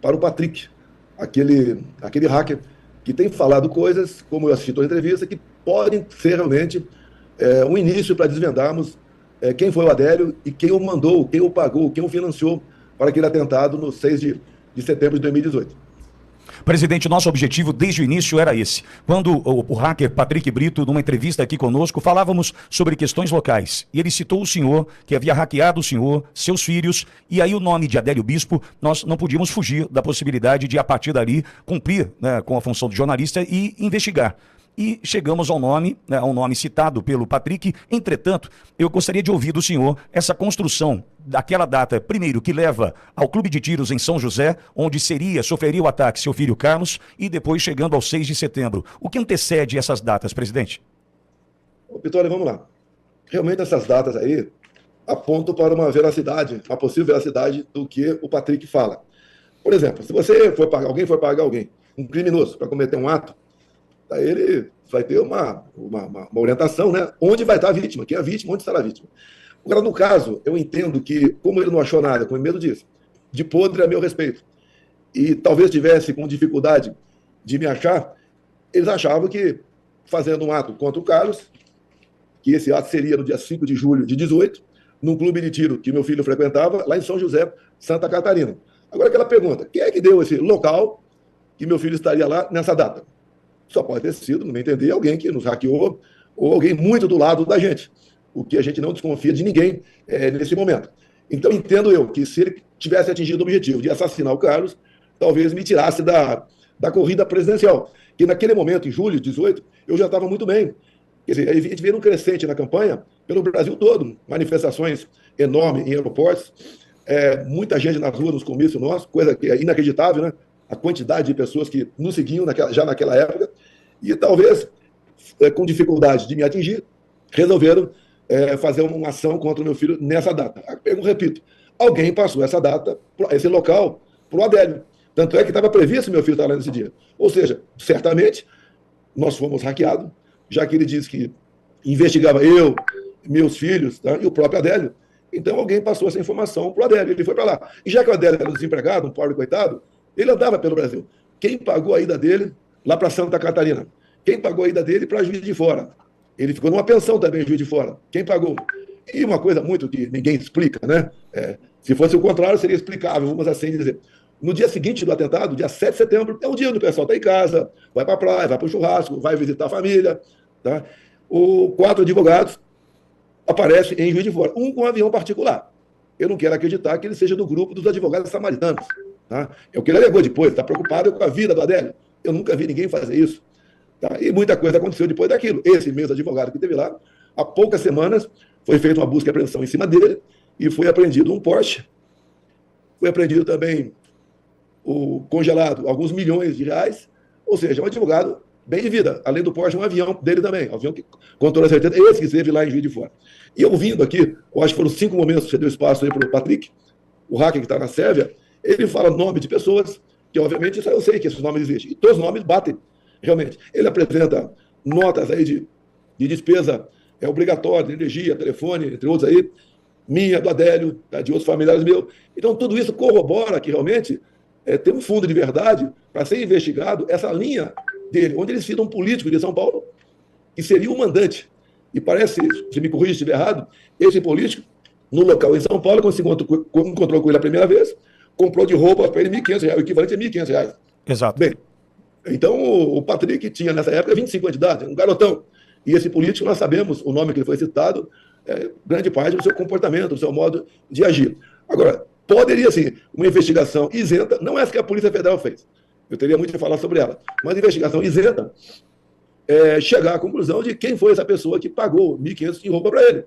para o Patrick, aquele hacker que tem falado coisas, como eu assisti toda a entrevista, que podem ser realmente um início para desvendarmos quem foi o Adélio e quem o mandou, quem o pagou, quem o financiou para aquele atentado no 6 de setembro de 2018. Presidente, nosso objetivo desde o início era esse. Quando o hacker Patrick Brito, numa entrevista aqui conosco, falávamos sobre questões locais. E ele citou o senhor, que havia hackeado o senhor, seus filhos, e aí o nome de Adélio Bispo, nós não podíamos fugir da possibilidade de, a partir dali, cumprir, né, com a função de jornalista e investigar. E chegamos ao nome, né, ao nome citado pelo Patrick. Entretanto, eu gostaria de ouvir do senhor essa construção daquela data, primeiro, que leva ao Clube de Tiros em São José, onde sofreria o ataque seu filho Carlos, e depois chegando ao 6 de setembro. O que antecede essas datas, presidente? Ô, Vitória, vamos lá. Realmente essas datas aí apontam para uma veracidade, uma possível veracidade do que o Patrick fala. Por exemplo, se alguém for pagar alguém, um criminoso, para cometer um ato, daí ele vai ter uma orientação, né? Onde vai estar a vítima, quem é a vítima, onde estará a vítima. Agora, no caso, eu entendo que, como ele não achou nada, com medo disso, de podre a meu respeito, e talvez tivesse com dificuldade de me achar, eles achavam que, fazendo um ato contra o Carlos, que esse ato seria no dia 5 de julho de 18, num clube de tiro que meu filho frequentava, lá em São José, Santa Catarina. Agora, aquela pergunta, quem é que deu esse local que meu filho estaria lá nessa data? Só pode ter sido, no meu entender, alguém que nos hackeou ou alguém muito do lado da gente, o que a gente não desconfia de ninguém nesse momento. Então, entendo eu que se ele tivesse atingido o objetivo de assassinar o Carlos, talvez me tirasse da corrida presidencial, que naquele momento, em julho de 18, eu já estava muito bem. Quer dizer, a gente veio um crescente na campanha pelo Brasil todo, manifestações enormes em aeroportos, muita gente nas ruas, nos comícios nossos, coisa que é inacreditável, né? A quantidade de pessoas que nos seguiam já naquela época, e talvez, com dificuldade de me atingir, resolveram fazer uma ação contra o meu filho nessa data. Eu repito, alguém passou essa data, esse local, para o Adélio. Tanto é que estava previsto meu filho estar lá nesse dia. Ou seja, certamente, nós fomos hackeados, já que ele disse que investigava eu, meus filhos, tá? E o próprio Adélio. Então, alguém passou essa informação para o Adélio, ele foi para lá. E já que o Adélio era desempregado, um pobre coitado, ele andava pelo Brasil. Quem pagou a ida dele lá para Santa Catarina? Quem pagou a ida dele para Juiz de Fora? Ele ficou numa pensão também em Juiz de Fora. Quem pagou? E uma coisa muito que ninguém explica, né? Se fosse o contrário, seria explicável, vamos assim dizer. No dia seguinte do atentado, dia 7 de setembro, é um dia onde o pessoal está em casa, vai para a praia, vai para o churrasco, vai visitar a família. Tá? 4 advogados aparecem em Juiz de Fora, um com um avião particular. Eu não quero acreditar que ele seja do grupo dos advogados samaritanos. Tá? É o que ele alegou depois, está preocupado com a vida do Adélio. Eu nunca vi ninguém fazer isso. Tá? E muita coisa aconteceu depois daquilo. Esse mesmo advogado que esteve lá, há poucas semanas, foi feita uma busca e apreensão em cima dele e foi apreendido um Porsche. Foi apreendido também o congelado, alguns milhões de reais. Ou seja, um advogado bem de vida. Além do Porsche, um avião dele também. Um avião que, com toda certeza, esse que esteve lá em Juiz de Fora. E ouvindo aqui, eu acho que foram 5 momentos que você deu espaço aí para o Patrick, o hacker que está na Sérvia, ele fala nome de pessoas, que obviamente eu sei que esses nomes existem, e todos os nomes batem, realmente. Ele apresenta notas aí de despesa obrigatória, de energia, telefone, entre outros aí, minha, do Adélio, de outros familiares meus. Então, tudo isso corrobora que realmente tem um fundo de verdade para ser investigado essa linha dele, onde ele cita um político de São Paulo, que seria o mandante. E parece, se me corrija se estiver errado, esse político, no local em São Paulo, quando se encontrou com ele a primeira vez, comprou de roupa para ele R$1.500, o equivalente a R$1.500. Exato. Bem, então o Patrick tinha nessa época 25 anos de idade, um garotão. E esse político, nós sabemos o nome que ele foi citado, grande parte do seu comportamento, do seu modo de agir. Agora, poderia, sim, uma investigação isenta, não é essa que a Polícia Federal fez, eu teria muito a falar sobre ela, mas investigação isenta, chegar à conclusão de quem foi essa pessoa que pagou R$1.500 de roupa para ele,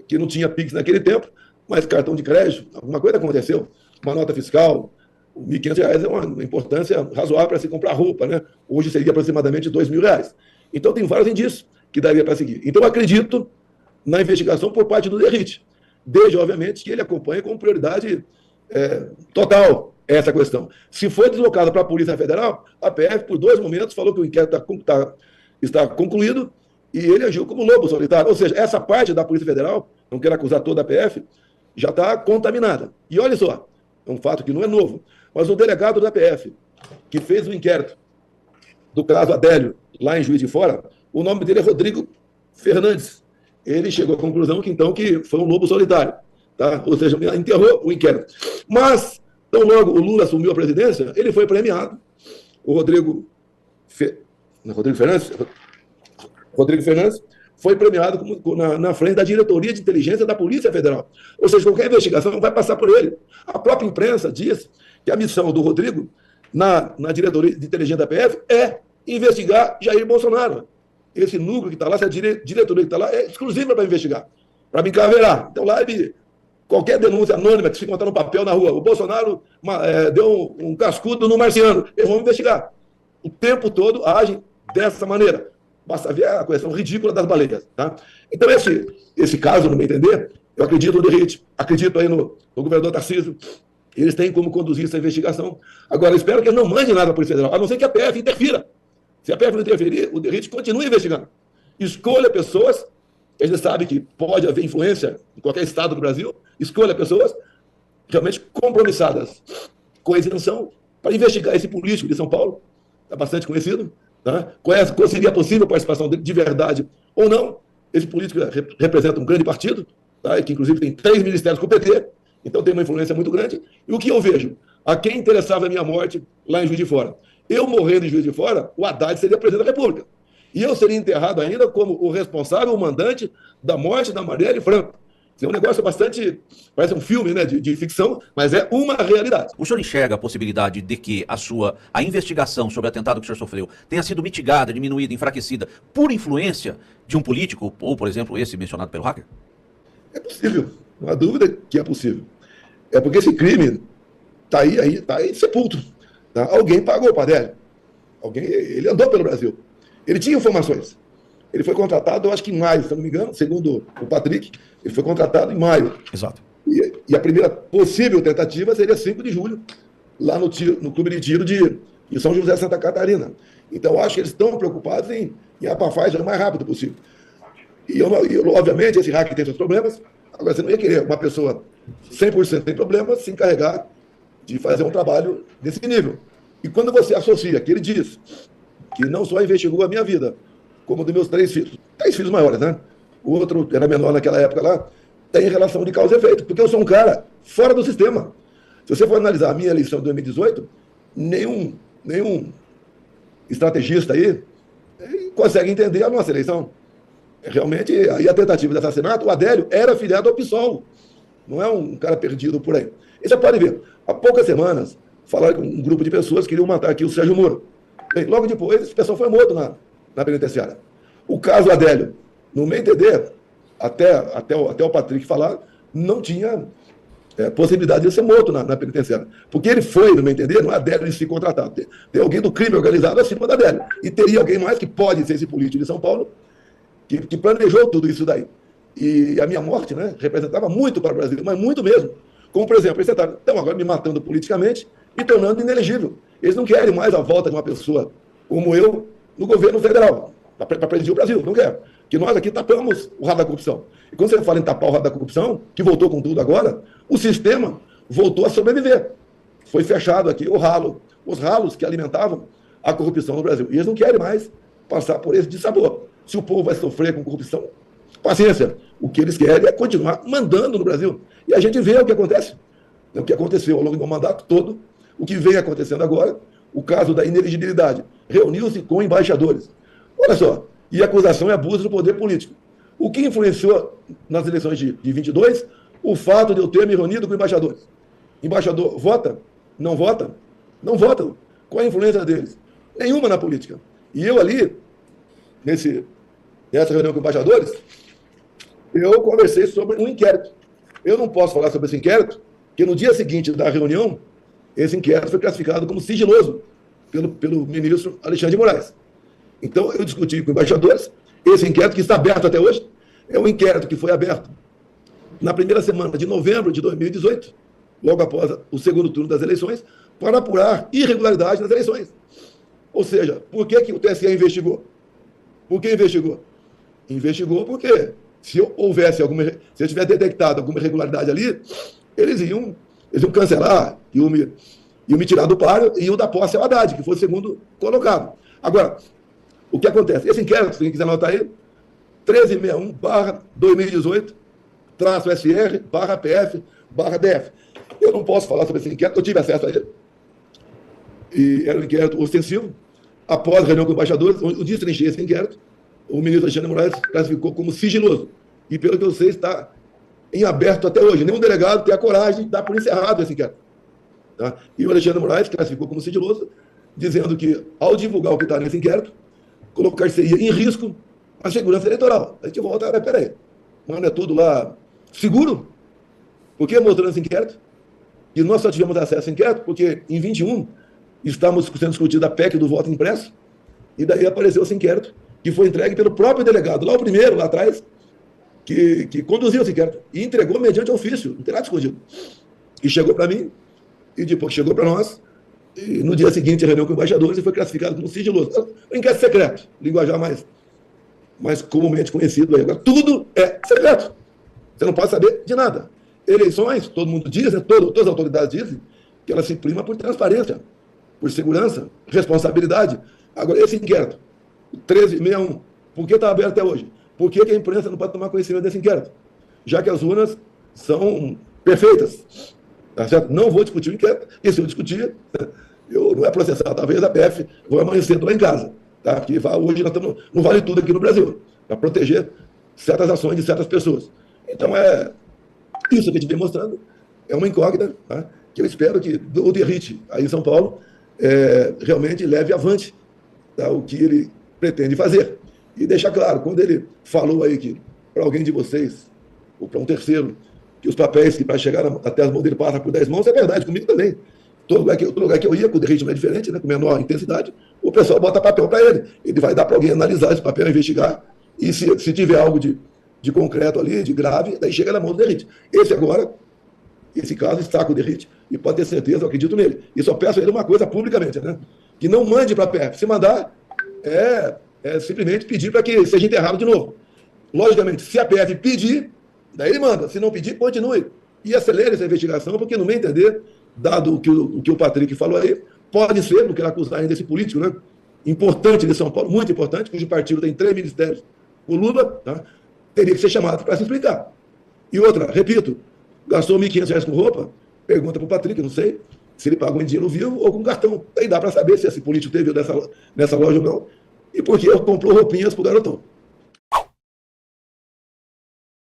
que não tinha Pix naquele tempo, mas cartão de crédito, alguma coisa aconteceu, uma nota fiscal, R$1.500 é uma importância razoável para se comprar roupa, né? Hoje seria aproximadamente R$2.000. Então tem vários indícios que daria para seguir. Então acredito na investigação por parte do DERIT, desde, obviamente, que ele acompanhe com prioridade total essa questão. Se foi deslocado para a Polícia Federal, a PF, por 2 momentos, falou que o inquérito está concluído e ele agiu como lobo solitário. Ou seja, essa parte da Polícia Federal, não quero acusar toda a PF, já está contaminada. E olha só, é um fato que não é novo. Mas o delegado da PF, que fez o inquérito do caso Adélio, lá em Juiz de Fora, o nome dele é Rodrigo Fernandes. Ele chegou à conclusão que, então, que foi um lobo solitário. Tá? Ou seja, enterrou o inquérito. Mas, tão logo o Lula assumiu a presidência, ele foi premiado. O Rodrigo Fernandes foi premiado na frente da Diretoria de Inteligência da Polícia Federal. Ou seja, qualquer investigação vai passar por ele. A própria imprensa diz que a missão do Rodrigo na Diretoria de Inteligência da PF é investigar Jair Bolsonaro. Esse núcleo que está lá, essa diretoria que está lá, é exclusiva para investigar, para me encaverar. Então, lá qualquer denúncia anônima que se encontrar no papel na rua, o Bolsonaro deu um cascudo no marciano, eles vão investigar. O tempo todo agem dessa maneira. Basta ver a questão ridícula das baleias. Tá? Então, esse caso, no meu entender, eu acredito no Derrite, acredito aí no governador Tarcísio, eles têm como conduzir essa investigação. Agora, eu espero que eles não mandem nada para a Polícia Federal, a não ser que a PF interfira. Se a PF não interferir, o Derrite continua investigando. Escolha pessoas, eles sabem que pode haver influência em qualquer estado do Brasil, escolha pessoas realmente compromissadas com a isenção para investigar esse político de São Paulo, está bastante conhecido, tá? Qual seria a possível participação dele de verdade ou não. Esse político representa um grande partido, tá? Que inclusive tem 3 ministérios com o PT, então tem uma influência muito grande. E o que eu vejo? A quem interessava a minha morte lá em Juiz de Fora? Eu morrendo em Juiz de Fora, o Haddad seria presidente da República. E eu seria enterrado ainda como o responsável, o mandante da morte da Marielle Franco. É um negócio bastante... Parece um filme, né, de ficção, mas é uma realidade. O senhor enxerga a possibilidade de que a investigação sobre o atentado que o senhor sofreu tenha sido mitigada, diminuída, enfraquecida por influência de um político, ou, por exemplo, esse mencionado pelo hacker? É possível. Não há dúvida que é possível. É porque esse crime está aí sepulto. Tá? Alguém pagou para Adélio. Ele andou pelo Brasil. Ele tinha informações. Ele foi contratado, eu acho que em maio, se não me engano, segundo o Patrick, ele foi contratado em maio. Exato. E a primeira possível tentativa seria 5 de julho, lá no Clube de Tiro de São José, Santa Catarina. Então, eu acho que eles estão preocupados em abafar isso o mais rápido possível. E, obviamente, esse hacker tem seus problemas. Agora, você não ia querer uma pessoa 100% sem problemas se encarregar de fazer um trabalho desse nível. E quando você associa que ele diz que não só investigou a minha vida, como dos meus 3 filhos, 3 filhos maiores, né? O outro era menor naquela época lá, tem relação de causa e efeito, porque eu sou um cara fora do sistema. Se você for analisar a minha eleição de 2018, nenhum estrategista aí consegue entender a nossa eleição. Realmente, aí a tentativa de assassinato, o Adélio era filiado ao PSOL, não é um cara perdido por aí. E você pode ver, há poucas semanas, falaram que um grupo de pessoas queriam matar aqui o Sérgio Moro. Bem, logo depois, esse pessoal foi morto na penitenciária. O caso Adélio, no meu entender, até o Patrick falar, não tinha possibilidade de ser morto na penitenciária. Porque ele foi, no meu entender, não é Adélio em si contratado. Tem alguém do crime organizado acima da Adélio. E teria alguém mais que pode ser esse político de São Paulo, que planejou tudo isso daí. E a minha morte, né, representava muito para o Brasil, mas muito mesmo. Como, por exemplo, eles estão agora me matando politicamente e tornando inelegível. Eles não querem mais a volta de uma pessoa como eu no governo federal, para presidir o Brasil, não quer. Que nós aqui tapamos o rabo da corrupção. E quando você fala em tapar o rabo da corrupção, que voltou com tudo agora, o sistema voltou a sobreviver. Foi fechado aqui os ralos que alimentavam a corrupção no Brasil. E eles não querem mais passar por esse dissabor. Se o povo vai sofrer com corrupção, paciência. O que eles querem é continuar mandando no Brasil. E a gente vê o que acontece. O que aconteceu ao longo do mandato todo, o que vem acontecendo agora, o caso da inelegibilidade. Reuniu-se com embaixadores. Olha só, e acusação é abuso do poder político. O que influenciou nas eleições de 22? O fato de eu ter me reunido com embaixadores. Embaixador vota? Não vota? Não votam. Qual a influência deles? Nenhuma na política. E eu ali, nessa reunião com embaixadores, eu conversei sobre um inquérito. Eu não posso falar sobre esse inquérito, porque no dia seguinte da reunião, esse inquérito foi classificado como sigiloso pelo ministro Alexandre de Moraes. Então, eu discuti com embaixadores, esse inquérito que está aberto até hoje, é um inquérito que foi aberto na primeira semana de novembro de 2018, logo após o segundo turno das eleições, para apurar irregularidade nas eleições. Ou seja, por que o TSE investigou? Por que investigou? Investigou porque se eu tivesse detectado alguma irregularidade ali, eles iam cancelar, iam iam me tirar do páreo e iam dar posse ao Haddad, que foi o segundo colocado. Agora, o que acontece? Esse inquérito, se quem quiser anotar aí, 1361/2018-SR/PF/DF. Eu não posso falar sobre esse inquérito, eu tive acesso a ele. E era um inquérito ostensivo. Após a reunião com os embaixadores, onde eu destrinchei esse inquérito, o ministro Alexandre de Moraes classificou como sigiloso. E, pelo que eu sei, está em aberto até hoje. Nenhum delegado tem a coragem de dar por encerrado esse inquérito. Tá? E o Alexandre de Moraes classificou como sigiloso, dizendo que, ao divulgar o que está nesse inquérito, colocar-se-ia em risco a segurança eleitoral. A gente volta, peraí, mas não é tudo lá seguro? Por que mostrando esse inquérito? E nós só tivemos acesso a esse inquérito porque, em 21, estávamos sendo discutindo a PEC do voto impresso, e daí apareceu esse inquérito, que foi entregue pelo próprio delegado, lá o primeiro, lá atrás, que conduziu esse inquérito, e entregou mediante ofício, não tem nada escondido. E chegou para mim, e depois chegou para nós, e no dia seguinte a reunião com embaixadores, e foi classificado como sigiloso. O inquérito secreto, linguajar mais comumente conhecido aí. Agora, tudo é secreto. Você não pode saber de nada. Eleições, todo mundo diz, todas as autoridades dizem, que ela se prima por transparência, por segurança, responsabilidade. Agora, esse inquérito, 1361, por que está aberto até hoje? Por que a imprensa não pode tomar conhecimento desse inquérito? Já que as urnas são perfeitas. Tá certo? Não vou discutir o inquérito, e se eu discutir, eu não é processado. Talvez a PF vou amanhecer lá em casa. Tá? Porque hoje nós estamos no Vale Tudo aqui no Brasil, para proteger certas ações de certas pessoas. Então, isso que a gente vem mostrando é uma incógnita, tá? Que eu espero que o Derrite, aí em São Paulo, realmente leve avante, tá? O que ele pretende fazer. E deixar claro, quando ele falou aí que para alguém de vocês, ou para um terceiro, que os papéis que para chegar até as mãos dele passam por 10 mãos, é verdade, comigo também. Todo lugar que eu ia, com o ritmo é diferente, né, com menor intensidade, o pessoal bota papel para ele. Ele vai dar para alguém analisar esse papel, investigar, e se tiver algo de concreto ali, de grave, daí chega na mão do Derrite. Esse caso está com o Derrite, e pode ter certeza, eu acredito nele. E só peço a ele uma coisa publicamente, né? Que não mande para a PF. Se mandar, simplesmente pedir para que seja enterrado de novo. Logicamente, se a PF pedir, daí ele manda. Se não pedir, continue. E acelere essa investigação, porque, no meu entender, dado o que o Patrick falou aí, pode ser, não quero acusar ainda esse político, né? Importante de São Paulo, muito importante, cujo partido tem 3 ministérios. O Lula, tá? Teria que ser chamado para se explicar. E outra, repito, gastou R$ 1.500 com roupa, pergunta para o Patrick, não sei, se ele pagou em dinheiro vivo ou com cartão. Aí dá para saber se esse político teve nessa loja ou não, e por que comprou roupinhas para o garotão.